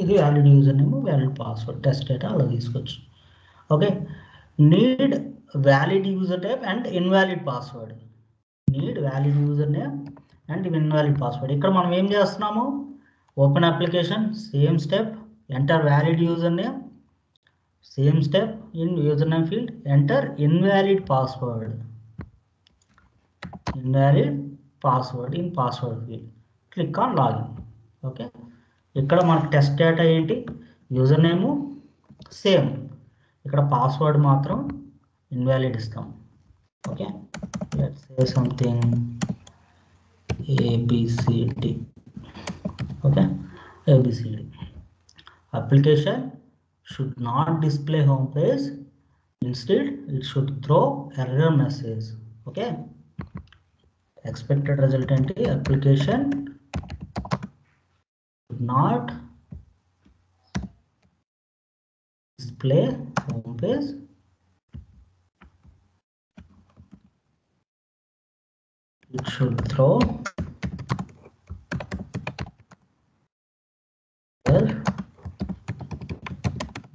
ఇది valid user name, valid password, test data అలా తీసుకోవచ్చు. Okay, need valid user name and invalid password. Need valid user name and invalid password. ఇక్కడ మనం ఏం చేస్తున్నాము, open application, same step, enter valid user name, same step, in user name field enter invalid password, invalid password in password field, click on login. Okay, ఇక్కడ మనకు test data ఏంటి, user name same, ఇక్కడ password మాత్రం invalid ఇస్తాం. Okay, let's say something ABCD. Okay, ABCD. Application should not display home page, instead it should throw error message. Okay, expected result ఏంటి, application should not display home page, it should throw error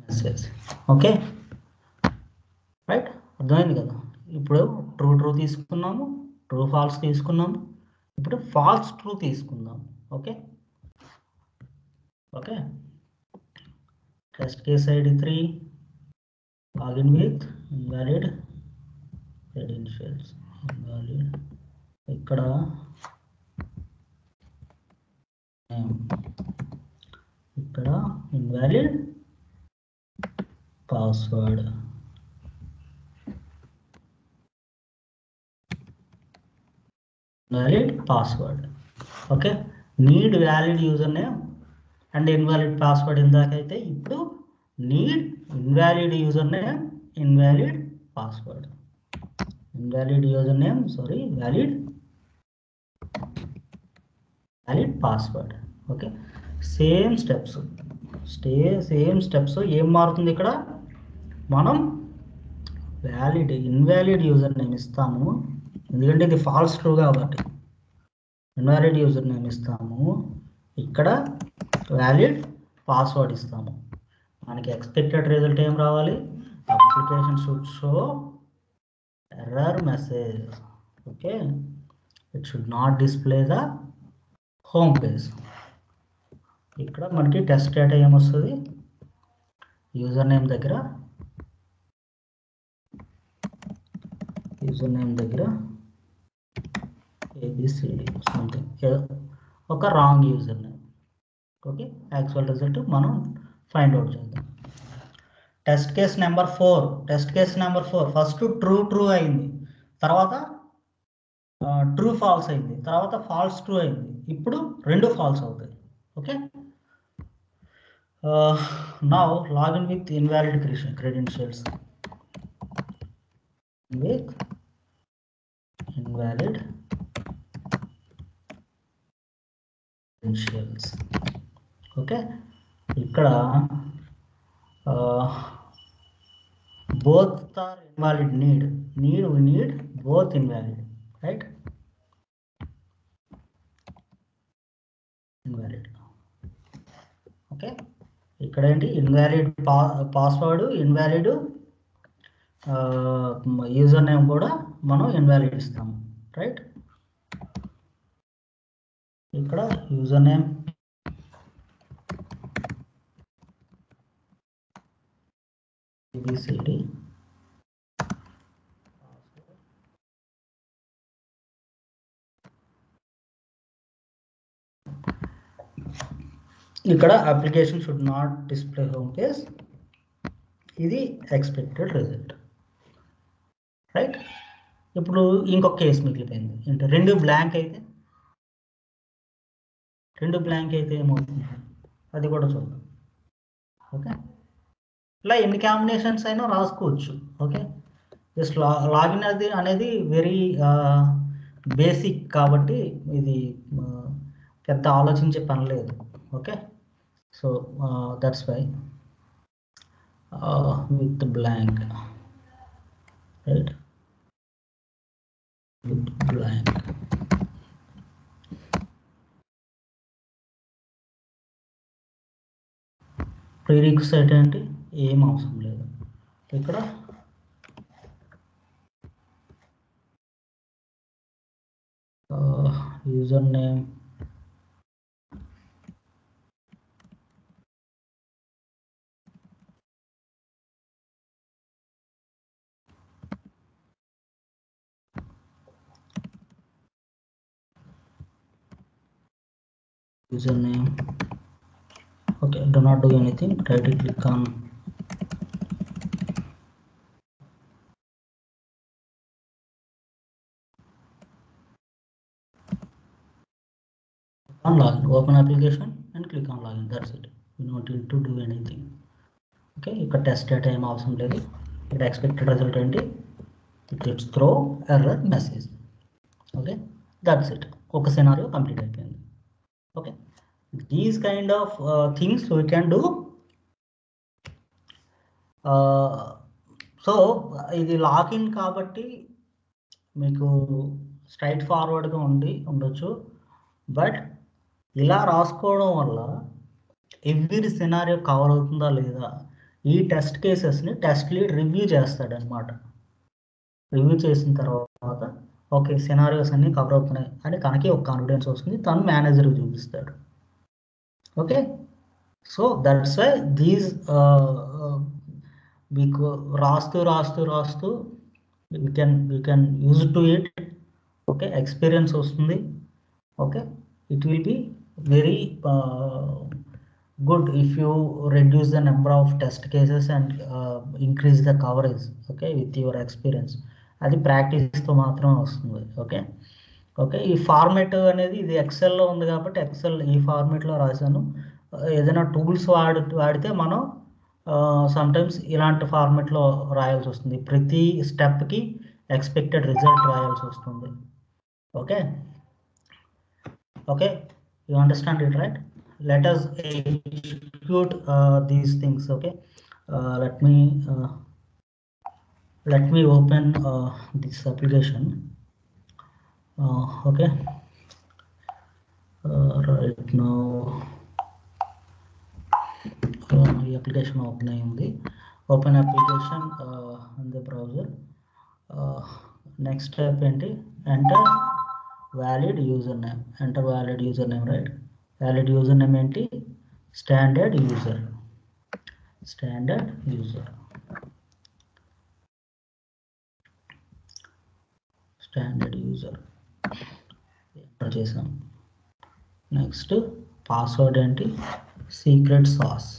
message. Okay, right, అర్థమైంది కదా. ఇప్పుడు true తీసుకున్నాము, true false తీసుకున్నాము, ఇప్పుడు false true తీసుకుందాం. Okay, okay, test case ID 3 login with invalid credentials, invalid, ఇక్కడ ఇక్కడ invalid password. invalid password. Okay, need valid username and invalid password ఇందాకైతే ఇప్పుడు need invalid username, invalid password. Invalid username, sorry, valid password. Okay, same steps ఏం మారుతుంది ఇక్కడ, మనం invalid user name ఇస్తాము, ఎందుకంటే ఇది ఫాల్స్ ట్రూ కాబట్టి ఇన్వాలిడ్ యూజర్ నేమ్ ఇస్తాము, ఇక్కడ వ్యాలిడ్ పాస్వర్డ్ ఇస్తాము. మనకి ఎక్స్పెక్టెడ్ రిజల్ట్ ఏం రావాలి, application should show error message. Okay, it should not display the home page. ఇక్కడ మనకి టెస్ట్ డేటా ఏమొస్తుంది, యూజర్ నేమ్ దగ్గర ఏబిసిడి సంథింగ్, ఒక wrong user name. Okay, actual result మనం ఫైండ్ అవుట్ చేద్దాం. Test case number 4 first true అయింది, తర్వాత true false అయింది, తర్వాత ఫాల్స్ ట్రూ అయింది, ఇప్పుడు రెండు ఫాల్స్ అవుతాయి. Okay, now login with invalid credentials. With invalid credentials. Okay, ఇక్కడ both are invalid. We need both invalid, right? Invalid. Okay, ఇక్కడ ఏంటి, invalid password, invalid user name కూడా మనం ఇన్వాలిడ్ ఇస్తాము, రైట్? ఇక్కడ యూజర్ నేమ్ ఏబిసిడి, ఇక్కడ application should not display home page, ఇది expected result, right? ఇప్పుడు ఇంకొక కేసు మిగిలిపోయింది, అంటే రెండు బ్లాంక్ అయితే ఏమవుతుంది అది కూడా చూద్దాం. ఓకే, ఇలా ఎన్ని కాంబినేషన్స్ అయినా రాసుకోవచ్చు. ఓకే, జస్ట్ లాగిన్ అనేది వెరీ బేసిక్ కాబట్టి ఇది పెద్ద ఆలోచించే పని లేదు. Okay, so that's why with blank, right? With blank. Prerequisite అంటే ఏం అవసరం లేదు. ఇక్కడ user name okay, do not do anything, right click on login, open application and click on login, that's it. You don't need to do anything. Okay, ఇక్కడ test data ఏం అవసరం లేదు. ఇక్కడ ఎక్స్పెక్టెడ్ రిజల్ట్ ఏంటి, it will throw error message. Okay, that's it, ఒక scenario complete అయిపోయింది. Okay, these kind of things we can do. So ఇది login కాబట్టి మీకు స్ట్రైట్ ఫార్వర్డ్గా ఉండొచ్చు, బట్ ఇలా రాసుకోవడం వల్ల ఎవ్రీ సినారియో కవర్ అవుతుందా లేదా, ఈ టెస్ట్ కేసెస్ని టెస్ట్ లీడ్ రివ్యూ చేస్తాడనమాట. రివ్యూ చేసిన తర్వాత ఓకే సినారియోస్ అన్నీ కవర్ అవుతున్నాయి అని తనకి ఒక కాన్ఫిడెన్స్ వస్తుంది, తను మేనేజర్కి చూపిస్తాడు. Okay, so that's why these మీకు రాస్తూ you can use to it. Okay, experience వస్తుంది. Okay, it will be very good if you reduce the number of test cases and increase the coverage. Okay, with your experience, అది ప్రాక్టీస్తో మాత్రం వస్తుంది. Okay, okay, ఈ format అనేది ఇది ఎక్సెల్లో ఉంది కాబట్టి XL ఈ ఫార్మేట్లో రాశాను. ఏదైనా టూల్స్ వాడితే మనం సమ్టైమ్స్ ఇలాంటి ఫార్మేట్లో రాయాల్సి వస్తుంది. ప్రతి స్టెప్కి ఎక్స్పెక్టెడ్ రిజల్ట్ రాయాల్సి వస్తుంది. Okay okay, you understand it, right? Let us execute these things. Okay, let me open this application. Okay, right now ఈ అప్లికేషన్ ఓపెన్ అయింది. Open application in the browser. Next step ఏంటి, enter valid user name. Enter valid user name, right? Valid user name ఏంటి, standard user. Standard user, standard user enter చేసాం. Next password ఏంటి, secret sauce.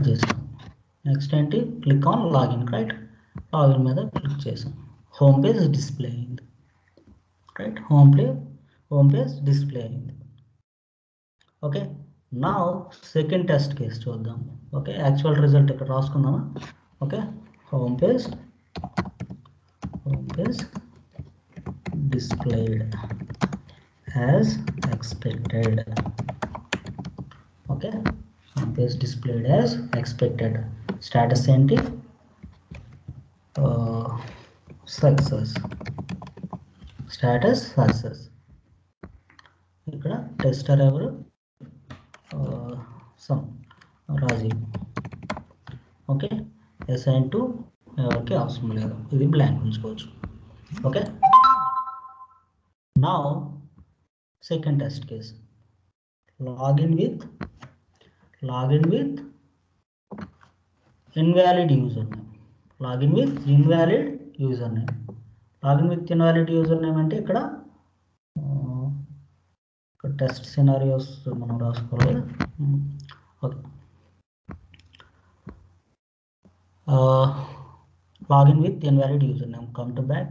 చేసాం. నెక్స్ట్ ఏంటి, click on login, right? Login మీద click చేసాం. Home page display అయింది, right? Home page display అయింది. ఓకే, నా సెకండ్ టెస్ట్ కేసు చూద్దాం. ఓకే, యాక్చువల్ రిజల్ట్ ఇక్కడ రాసుకుందామా? Okay, home page displayed as expected. Okay, home page displayed as expected. Status ఏంటి, success. Status success. ఇక్కడ tester ఎవరు, some Rajeev. Okay, assign to ఎవరికి అవసరం లేదు, ఇది బ్లాంక్ ఉంచుకోవచ్చు. Okay, now second test case, login with invalid username. Login with invalid username. Login with invalid username అంటే ఇక్కడ టెస్ట్ సినారియోస్ మనం రాసుకోవాలి. Okay, login with invalid username. Come to back.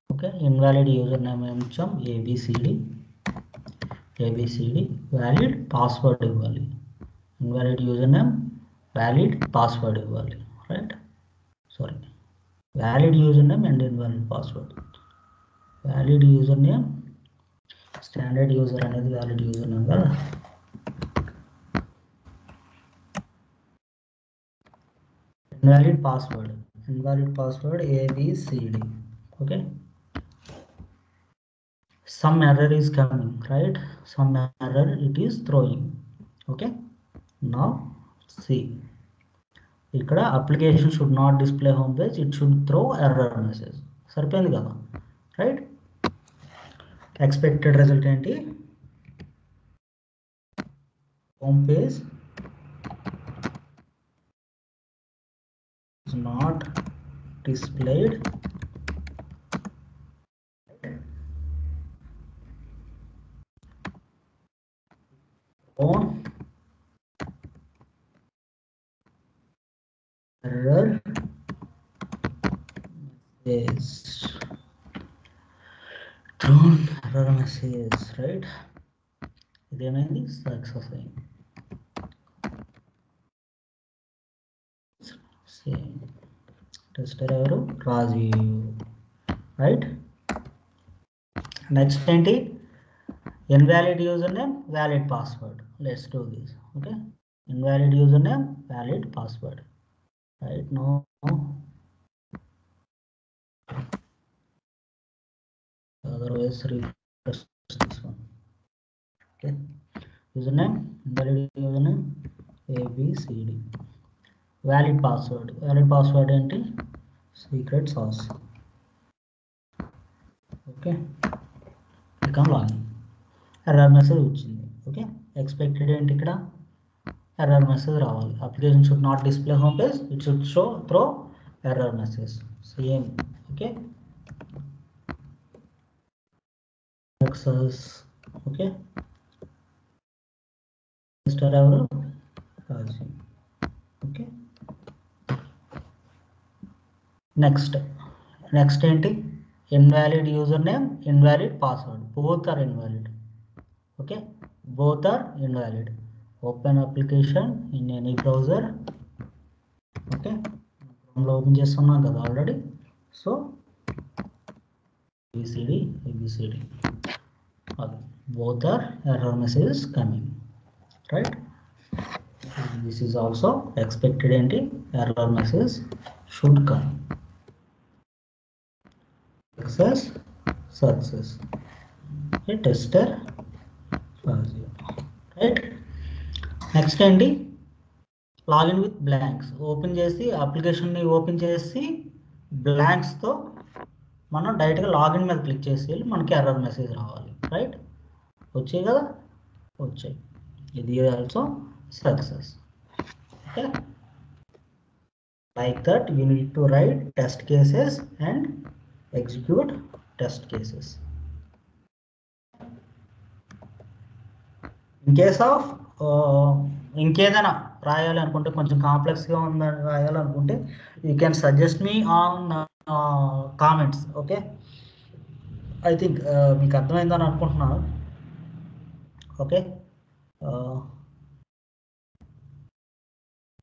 Okay, invalid user name ఇచ్చాం A B C D. Valid password ఇవ్వాలి. Invalid user name valid password ఇవ్వాలి, right? Sorry, valid user name and invalid password. Valid user name, standard user అనేది valid user name కదా. Invalid password A B C D. Okay, some error is coming, right? Some error it is throwing. Okay, now see, ఇక్కడ application should not display home page, it should throw error message. సరిపోయింది కదా, right? Expected result ఏంటి, home page is not displayed on error message. Thrown error message, right? ఇదేమైంది, success అయింది. Same tester ఎవరు, Rajeev, right? Next ఏంటి, invalid user name valid password. Let's do this. Okay, invalid user name valid password, right? No, otherwise refresh this one. Okay, username, invalid username abcd. Valid password ఏంటి, secret SAS. Okay, click on login. Error message వచ్చింది. Okay, expected ఏంటి, ఇక్కడ error message రావాలి. Application should not display home page, it should show throw error message. Same. Okay, success. Okay, tester ఎవరు, Rajeev. Next ఏంటి, invalid user name, invalid password, both are invalid. Okay, both are invalid. Open application in any browser. Okay, Chrome open చేస్తున్నాం కదా already. So abcd okay, both are error messages coming, right? And this is also expected ఏంటి, error message should come. Success a tester, right? Next ఏంటి, login with blanks. Open చేసి అప్లికేషన్ని open చేసి బ్లాంక్స్తో మనం డైరెక్ట్గా login మీద click చేసి మనకి error message రావాలి, రైట్? వచ్చాయి కదా, వచ్చాయి. ఇది also success. Okay, like that you need to write test cases and execute test cases. In case of ఇంకేదైనా రాయాలి అనుకుంటే, కొంచెం కాంప్లెక్స్గా ఉందని రాయాలనుకుంటే you can suggest me on comments. Okay, I think మీకు అర్థమైందని అనుకుంటున్నాను. Okay,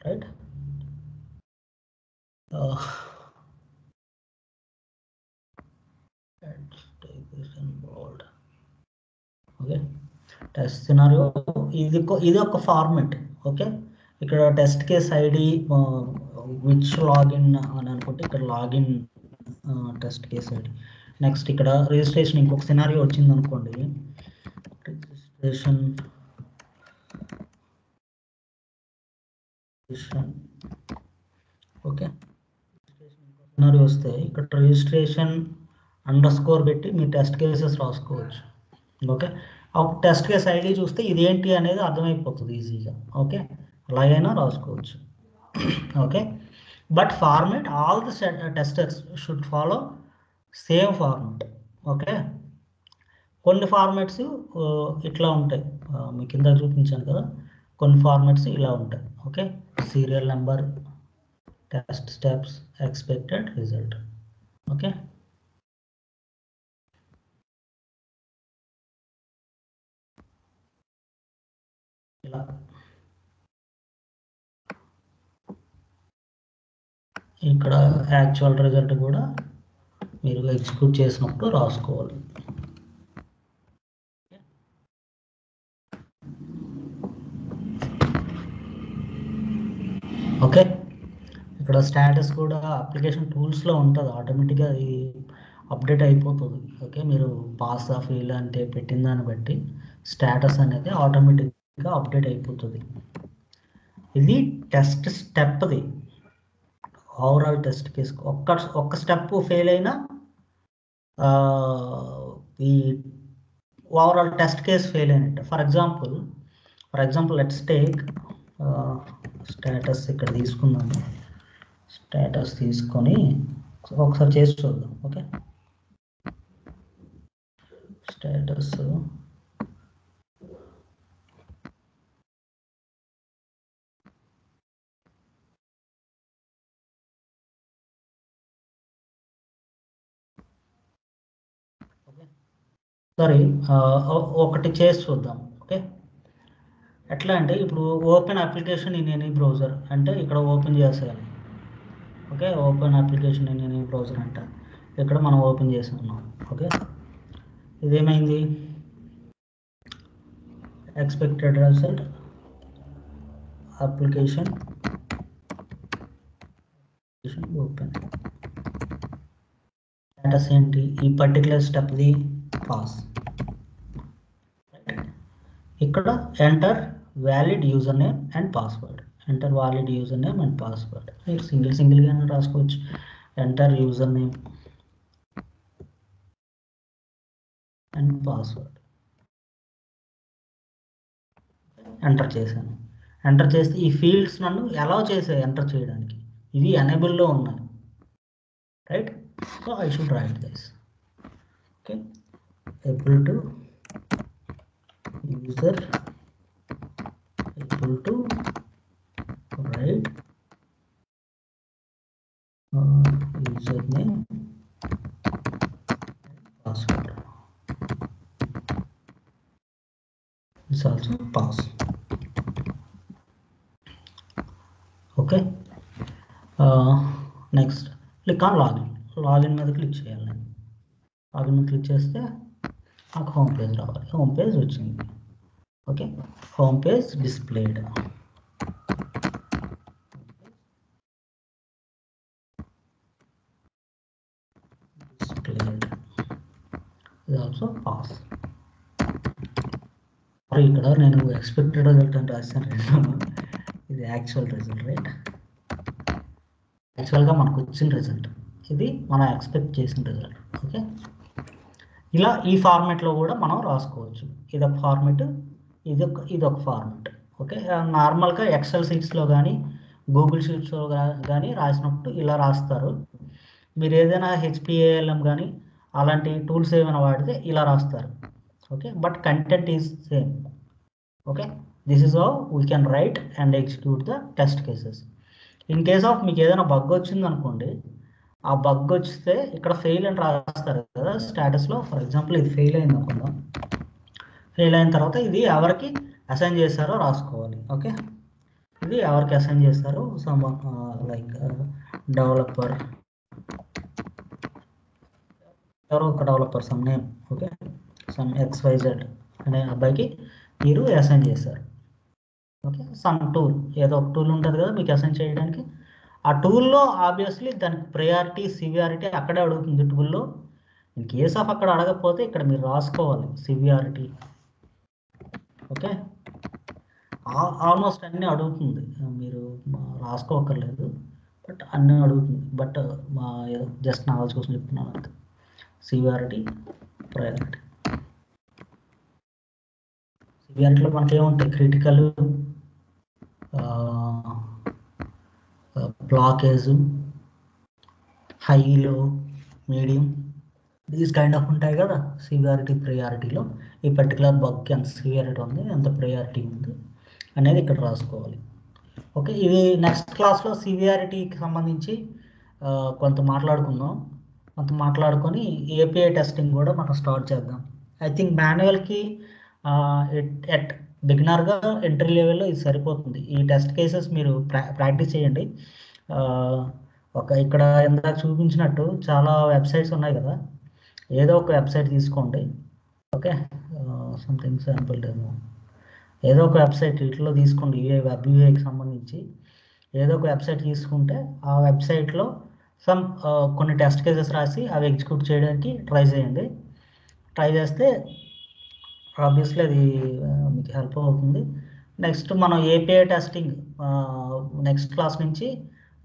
right. Okay, test scenario ఇది ఒక ఫార్మెట్. ఓకే, ఇక్కడ test case ID which login అని అనుకుంటే ఇక్కడ login test case ID. Next ఇక్కడ రిజిస్ట్రేషన్, ఇంకొక సినారియో వచ్చింది అనుకోండి, రిజిస్ట్రేషన్ ఓకే, సినారియో వస్తే ఇక్కడ రిజిస్ట్రేషన్ _ పెట్టి మీ టెస్ట్ కేసెస్ రాసుకోవచ్చు. ఓకే, టెస్ట్ కేస్ ఐడి చూస్తే ఇదేంటి అనేది అర్థమైపోతుంది ఈజీగా. ఓకే, అలాగైనా రాసుకోవచ్చు. Okay, but format all the testers should follow same format. Okay, కొన్ని ఫార్మెట్స్ ఇట్లా ఉంటాయి, మీ కింద చూపించాను కదా, కొన్ని ఫార్మెట్స్ ఇలా ఉంటాయి. Okay, serial number, test steps, expected result. Okay, ఇలా ఇక్కడ యాక్చువల్ రిజల్ట్ కూడా మీరు ఎగ్జిక్యూట్ చేసినప్పుడు రాసుకోవాలి. ఓకే, ఇక్కడ స్టేటస్ కూడా అప్లికేషన్ టూల్స్లో ఉంటుంది, ఆటోమేటిక్గా అది అప్డేట్ అయిపోతుంది. ఓకే, మీరు పాస్ ఆ ఫెయిల్ అంటే పెట్టిన దాన్ని బట్టి స్టేటస్ అనేది ఆటోమేటిక్గా అప్డేట్ అయిపోతుంది. ఇది టెస్ట్ స్టెప్ది, ఓవరాల్ టెస్ట్ కేసు ఒక్క స్టెప్ ఫెయిల్ అయినా ఈ ఓవరాల్ టెస్ట్ కేసు ఫెయిల్ అయినట్టు. For example let's take status ఇక్కడ తీసుకుందాము. స్టేటస్ తీసుకొని ఒకసారి చేసి చూద్దాం. ఓకే, స్టేటస్ సారీ ఒకటి చేసి చూద్దాం. ఓకే, ఎట్లా అంటే ఇప్పుడు open application in any browser అంటే ఇక్కడ ఓపెన్ చేసేయాలి. Okay, open application in any browser అంటే ఇక్కడ మనం ఓపెన్ చేసి ఉన్నాం. ఓకే, ఇదేమైంది, expected result application open. Status ఏంటి, ఈ పర్టికులర్ స్టెప్ది పాస్. ఇక్కడ enter valid user name and password. Enter valid user name and password. మీరు సింగిల్గా రాసుకోవచ్చు. Enter user name and password. Enter చేశాను. ఎంటర్ చేస్తే ఈ ఫీల్డ్స్ నన్ను అలౌ చేసాయి ఎంటర్ చేయడానికి. ఇవి ఎనేబుల్లో ఉన్నాయి, right? So I should write this. Okay, able to user able to write username password is also pass. Okay. Next click on login మీద click చేయాలి. నేను లాగిన్ మీద క్లిక్ చేస్తే నాకు హోమ్ పేజ్ రావాలి. హోమ్ పేజ్ వచ్చింది. Okay, home page displayed. ఇది also pass. ఇక్కడ నేను ఎక్స్పెక్టెడ్ రిజల్ట్ అని రాశాను. ఇది యాక్చువల్ రిజల్ట్, రైట్? యాక్చువల్గా మనకు వచ్చిన రిజల్ట్ ఇది, మనం ఎక్స్పెక్ట్ చేసిన రిజల్ట్. ఓకే, ఇలా ఈ ఫార్మాట్లో కూడా మనం రాసుకోవచ్చు. ఇదొక ఫార్మాట్, ఇదొక ఫార్మాట్. ఓకే, నార్మల్గా ఎక్సెల్ షీట్స్లో కానీ గూగుల్ షీట్స్లో కానీ రాసినప్పుడు ఇలా రాస్తారు. మీరు ఏదైనా HPALM కానీ అలాంటి టూల్స్ ఏమైనా వాడితే ఇలా రాస్తారు. Okay, but content is same. Okay, this is how we can write and execute the test cases. In case of మీకు ఏదైనా బగ్ వచ్చింది అనుకోండి, ఆ బగ్ వస్తే ఇక్కడ ఫెయిల్ అని రాస్తారు కదా స్టేటస్లో. ఫర్ ఎగ్జాంపుల్ ఇది ఫెయిల్ అయింది అనుకుందాం. ఫెయిల్ అయిన తర్వాత ఇది ఎవరికి అసైన్ చేస్తారో రాసుకోవాలి. ఓకే, ఇది ఎవరికి అసైన్ చేస్తారో, సమ్ లైక్ డెవలపర్, ఎవరో ఒక developer some name. Okay, some XYZ అనే అబ్బాయికి మీరు అసైన్ చేస్తారు. ఓకే, సమ్ టూల్, ఏదో ఒక టూల్ ఉంటుంది కదా మీకు అసైన్ చేయడానికి. ఆ టూల్లో ఆబ్వియస్లీ దానికి ప్రయారిటీ, సివియారిటీ అక్కడే అడుగుతుంది టూల్లో. ఇన్ కేస్ ఆఫ్ అక్కడ అడగకపోతే ఇక్కడ మీరు రాసుకోవాలి సివియారిటీ. ఓకే, ఆల్మోస్ట్ అన్నీ అడుగుతుంది, మీరు రాసుకోకర్లేదు, బట్ అన్నీ అడుగుతుంది. బట్ జస్ట్ నాలెడ్జ్ కోసం చెప్తున్నాను అంతే. Severity, priority. సివియారిటీలో మనకి ఏముంటాయి? క్రిటికల్, బ్లాకేజ్, హై, లో, మీడియం, దీస్ కైండ్ ఆఫ్ ఉంటాయి కదా సివియారిటీ, ప్రయారిటీలో. ఈ పర్టికులర్ బగ్కి ఎంత సివియారిటీ ఉంది, ఎంత ప్రయారిటీ ఉంది అనేది ఇక్కడ రాసుకోవాలి. ఓకే, ఇది నెక్స్ట్ క్లాస్లో సివియారిటీకి సంబంధించి కొంత మాట్లాడుకుందాం. కొంత మాట్లాడుకొని API టెస్టింగ్ కూడా మనం స్టార్ట్ చేద్దాం. ఐ థింక్ మాన్యువల్కి ఎట్ బిగినర్గా ఎంట్రీ లెవెల్లో ఇది సరిపోతుంది. ఈ టెస్ట్ కేసెస్ మీరు ప్రాక్టీస్ చేయండి. ఇక్కడ ఇందాక చూపించినట్టు చాలా వెబ్సైట్స్ ఉన్నాయి కదా, ఏదో ఒక వెబ్సైట్ తీసుకోండి. ఓకే, సంథింగ్ శాంపుల్ డెమో, ఏదో ఒక వెబ్సైట్ ఇట్లో తీసుకోండి. వెబ్ యూఐకి సంబంధించి ఏదో ఒక వెబ్సైట్ తీసుకుంటే ఆ వెబ్సైట్లో కొన్ని టెస్ట్ కేసెస్ రాసి అవి ఎగ్జిక్యూట్ చేయడానికి ట్రై చేయండి. ట్రై చేస్తే ఆబ్వియస్లీ అది మీకు హెల్ప్ అవుతుంది. నెక్స్ట్ మనం API టెస్టింగ్ నెక్స్ట్ క్లాస్ నుంచి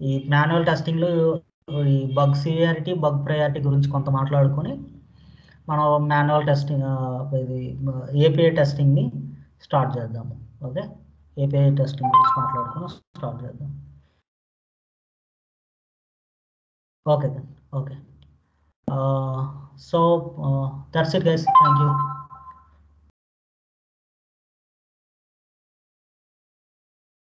ఈ మాన్యువల్ టెస్టింగ్లో ఈ బగ్ సివియారిటీ, బగ్ ప్రయారిటీ గురించి కొంత మాట్లాడుకొని మనం మాన్యువల్ టెస్టింగ్, ఇది API టెస్టింగ్ని స్టార్ట్ చేద్దాము. ఓకే, API టెస్టింగ్ గురించి మాట్లాడుకొని స్టార్ట్ చేద్దాం. Okay then. Okay, so that's it guys, thank you.